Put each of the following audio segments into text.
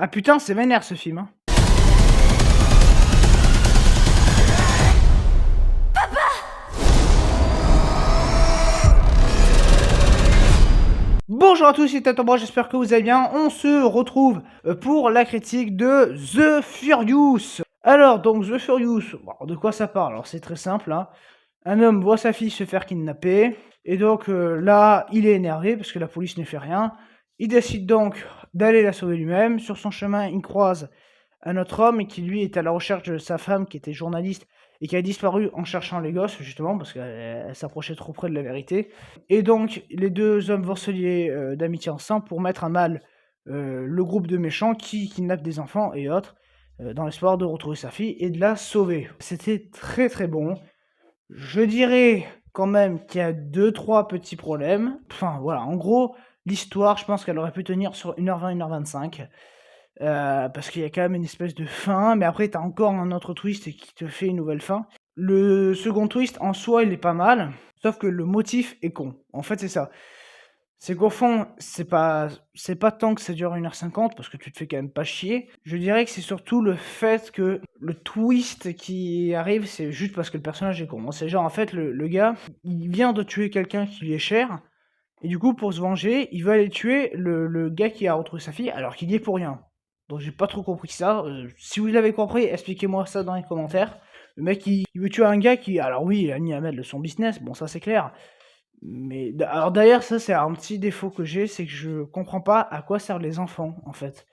Ah putain, c'est vénère ce film, hein. Bonjour à tous, c'est Tatomba, j'espère que vous allez bien. On se retrouve pour la critique de The Furious. Alors, donc, The Furious, bon, de quoi ça parle? Alors, c'est très simple, hein. Un homme voit sa fille se faire kidnapper, et donc là, il est énervé parce que la police ne fait rien. Il décide donc d'aller la sauver lui-même. Sur son chemin, il croise un autre homme qui, lui, est à la recherche de sa femme qui était journaliste et qui a disparu en cherchant les gosses, justement, parce qu'elle s'approchait trop près de la vérité. Et donc, les deux hommes vont se lier d'amitié ensemble pour mettre à mal le groupe de méchants qui kidnappent des enfants et autres, dans l'espoir de retrouver sa fille et de la sauver. C'était très très bon. Je dirais quand même qu'il y a 2-3 petits problèmes. Enfin, voilà, en gros, l'histoire, je pense qu'elle aurait pu tenir sur 1h20, 1h25. Parce qu'il y a quand même une espèce de fin, mais après, t'as encore un autre twist qui te fait une nouvelle fin. Le second twist, en soi, il est pas mal, sauf que le motif est con. En fait, c'est ça. C'est qu'au fond, c'est pas tant que ça dure 1h50, parce que tu te fais quand même pas chier. Je dirais que c'est surtout le fait que le twist qui arrive, c'est juste parce que le personnage est con. C'est genre, en fait, le gars, il vient de tuer quelqu'un qui lui est cher, et du coup, pour se venger, il veut aller tuer le gars qui a retrouvé sa fille, alors qu'il y est pour rien. Donc j'ai pas trop compris ça. Si vous l'avez compris, expliquez-moi ça dans les commentaires. Le mec, il veut tuer un gars qui... Alors oui, il a mis à mettre de son business, bon ça c'est clair. Mais alors d'ailleurs, ça c'est un petit défaut que j'ai, c'est que je comprends pas à quoi servent les enfants, en fait.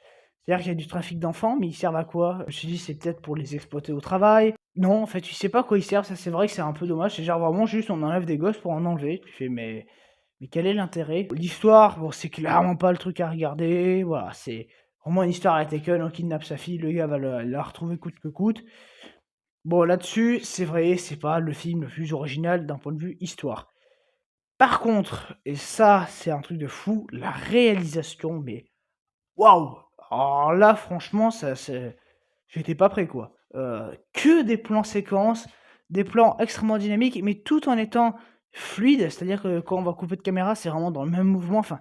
C'est-à-dire qu'il y a du trafic d'enfants, mais ils servent à quoi? Je me suis dit, c'est peut-être pour les exploiter au travail. Non, en fait, tu sais pas à quoi ils servent, ça c'est vrai que c'est un peu dommage. C'est genre vraiment juste, on enlève des gosses pour en enlever. Tu fais, mais quel est l'intérêt? L'histoire, bon, c'est clairement pas le truc à regarder. Voilà, c'est vraiment une histoire à Taken, on kidnappe sa fille, le gars va la retrouver coûte que coûte. Bon, là-dessus, c'est vrai, c'est pas le film le plus original d'un point de vue histoire. Par contre, et ça, c'est un truc de fou, la réalisation, mais waouh! Alors là, franchement, ça, c'est... J'étais pas prêt, quoi. Que des plans séquences, des plans extrêmement dynamiques, mais tout en étant fluide, c'est-à-dire que quand on va couper de caméra, c'est vraiment dans le même mouvement. Enfin,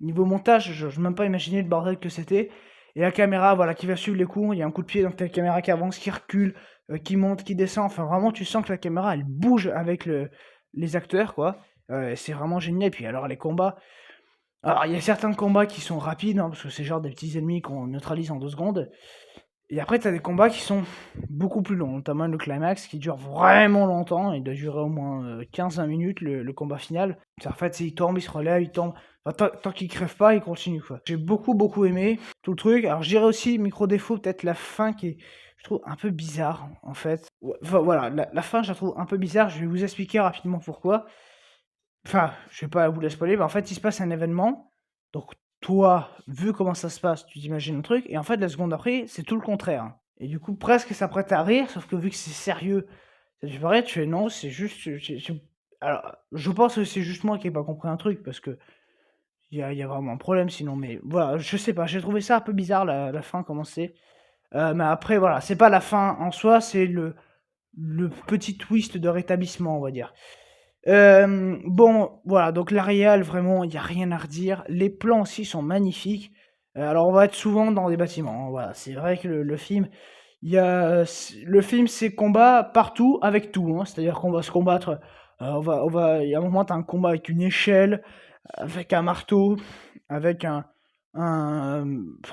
niveau montage, je n'ose même pas imaginer le bordel que c'était. Et la caméra, voilà, qui va suivre les coups, il y a un coup de pied, donc t'as la caméra qui avance, qui recule, qui monte, qui descend. Enfin, vraiment, tu sens que la caméra, elle bouge avec les acteurs, quoi. C'est vraiment génial. Et puis alors, les combats. Alors, il y a certains combats qui sont rapides, hein, parce que c'est genre des petits ennemis qu'on neutralise en 2 secondes. Et après, t'as des combats qui sont beaucoup plus longs, notamment le climax qui dure vraiment longtemps. Il doit durer au moins 15-20 minutes, le combat final. En fait, il tombe, il se relève, il tombe. Enfin, tant qu'il crève pas, il continue, quoi. J'ai beaucoup aimé tout le truc. Alors, je dirais aussi, micro défaut, peut-être la fin qui est, je trouve, un peu bizarre, en fait. Ouais, enfin, voilà, la fin, je la trouve un peu bizarre. Je vais vous expliquer rapidement pourquoi. Enfin, je vais pas vous la spoiler, mais en fait, il se passe un événement. Donc, toi, vu comment ça se passe, tu t'imagines un truc, et en fait, la seconde après, c'est tout le contraire, hein. Et du coup, presque ça prête à rire, sauf que vu que c'est sérieux, ça te fait pas rire, tu fais non, c'est juste. Alors, je pense que c'est juste moi qui ai pas compris un truc, parce que il y a vraiment un problème sinon, mais voilà, je sais pas, j'ai trouvé ça un peu bizarre la fin, comment c'est. Mais après, voilà, c'est pas la fin en soi, c'est le petit twist de rétablissement, on va dire. Bon, voilà, donc la réal, vraiment, il y a rien à redire. Les plans aussi sont magnifiques. Alors, on va être souvent dans des bâtiments, hein, voilà. C'est vrai que le film, il y a, le film, c'est combat partout avec tout, hein. C'est-à-dire qu'on va se combattre, il y a un moment, tu as un combat avec une échelle, avec un marteau, avec enfin,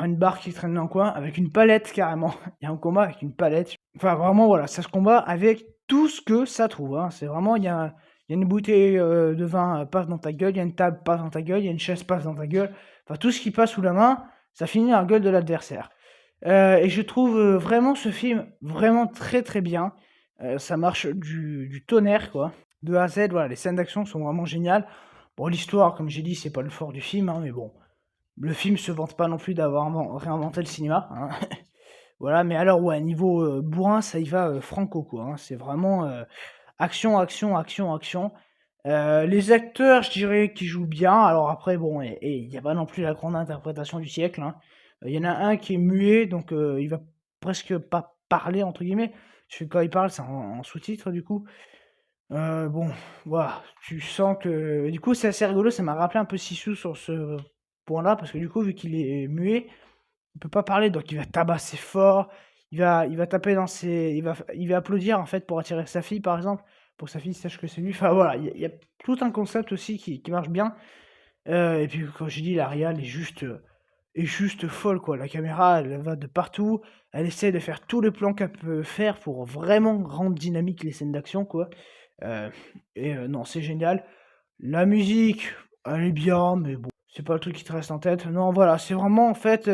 une barre qui traîne dans le coin, avec une palette carrément. Il y a un combat avec une palette. Enfin, vraiment, voilà, ça se combat avec tout ce que ça trouve, hein. C'est vraiment, il y a une bouteille de vin passe dans ta gueule, il y a une table passe dans ta gueule, il y a une chaise passe dans ta gueule. Enfin, tout ce qui passe sous la main, ça finit dans la gueule de l'adversaire. Et je trouve vraiment ce film vraiment très bien. Ça marche du tonnerre, quoi. De A à Z, voilà, les scènes d'action sont vraiment géniales. Bon, l'histoire, comme j'ai dit, c'est pas le fort du film, hein, mais bon, le film se vante pas non plus d'avoir réinventé le cinéma, hein. Voilà, mais alors, ouais, niveau bourrin, ça y va franco, quoi, hein. C'est vraiment action. Les acteurs, je dirais qu'ils jouent bien. Alors après, bon, et il y a pas non plus la grande interprétation du siècle, hein. Il y en a un qui est muet, donc il va presque pas parler, entre guillemets. Parce que quand il parle, c'est en sous-titres, du coup. Bon, voilà, tu sens que... Du coup, c'est assez rigolo, ça m'a rappelé un peu Sissou sur ce point-là, parce que du coup, vu qu'il est muet, il peut pas parler, donc il va tabasser fort, il va taper dans ses il va applaudir, en fait, pour attirer sa fille, par exemple, pour que sa fille sache que c'est lui. Enfin, voilà, il y a tout un concept aussi qui marche bien, et puis, comme j'ai dit, la réal est juste folle, quoi. La caméra, elle va de partout, elle essaie de faire tous les plans qu'elle peut faire pour vraiment rendre dynamique les scènes d'action, quoi, heu non, c'est génial. La musique, elle est bien, mais bon, c'est pas le truc qui te reste en tête. Non, voilà, c'est vraiment, en fait,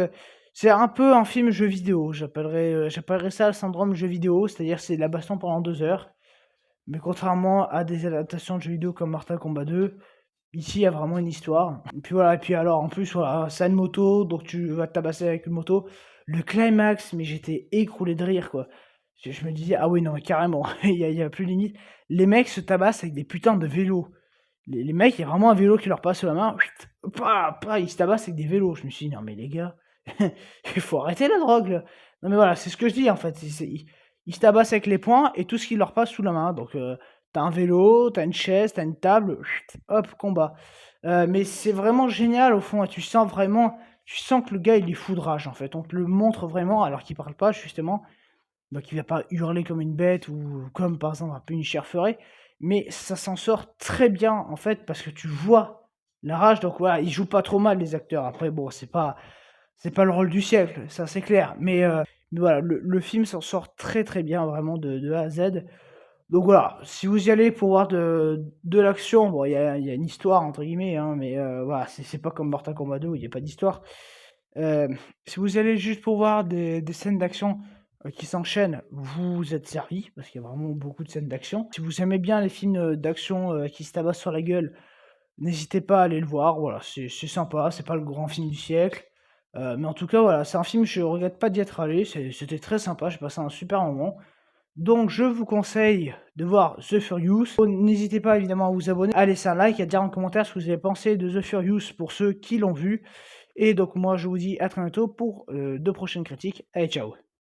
c'est un peu un film jeu vidéo. J'appellerais ça le syndrome jeu vidéo, c'est-à-dire c'est de la baston pendant 2 heures, mais contrairement à des adaptations de jeux vidéo comme Mortal Kombat 2, ici, il y a vraiment une histoire. Et puis voilà, et puis alors, en plus, voilà, c'est une moto, donc tu vas te tabasser avec une moto. Le climax, mais j'étais écroulé de rire, quoi. Je me disais: «Ah oui, non, mais carrément, il y a plus limite». Les mecs se tabassent avec des putains de vélos. Les mecs, il y a vraiment un vélo qui leur passe sous la main, pa, pa, ils se tabassent avec des vélos. Je me suis dit: «Non mais les gars, il faut arrêter la drogue là». Non mais voilà, c'est ce que je dis en fait, ils se tabassent avec les poings et tout ce qui leur passe sous la main. Donc tu un vélo, t'as une chaise, t'as une table, hop, combat. Mais c'est vraiment génial au fond et tu sens que le gars il est fou de rage en fait. On te le montre vraiment alors qu'il parle pas justement. Donc il va pas hurler comme une bête ou comme par exemple un Punisher ferait, mais ça s'en sort très bien en fait parce que tu vois la rage. Donc voilà, ils jouent pas trop mal les acteurs. Après bon, c'est pas le rôle du siècle, ça c'est clair, mais voilà, le film s'en sort très, très bien vraiment de A à Z. Donc voilà, si vous y allez pour voir de l'action, bon il y a «une histoire» entre guillemets, hein, mais voilà, c'est pas comme Mortal Kombat 2 où il y a pas d'histoire. Si vous y allez juste pour voir des scènes d'action, qui s'enchaînent, vous êtes servis, parce qu'il y a vraiment beaucoup de scènes d'action. Si vous aimez bien les films, d'action, qui se tabassent sur la gueule, n'hésitez pas à aller le voir, voilà, c'est sympa, c'est pas le grand film du siècle, mais en tout cas, voilà, c'est un film, je regrette pas d'y être allé, c'était très sympa, j'ai passé un super moment. Donc je vous conseille de voir The Furious. N'hésitez pas évidemment à vous abonner, à laisser un like, à dire en commentaire ce que vous avez pensé de The Furious pour ceux qui l'ont vu. Et donc moi je vous dis à très bientôt pour de prochaines critiques. Allez, ciao!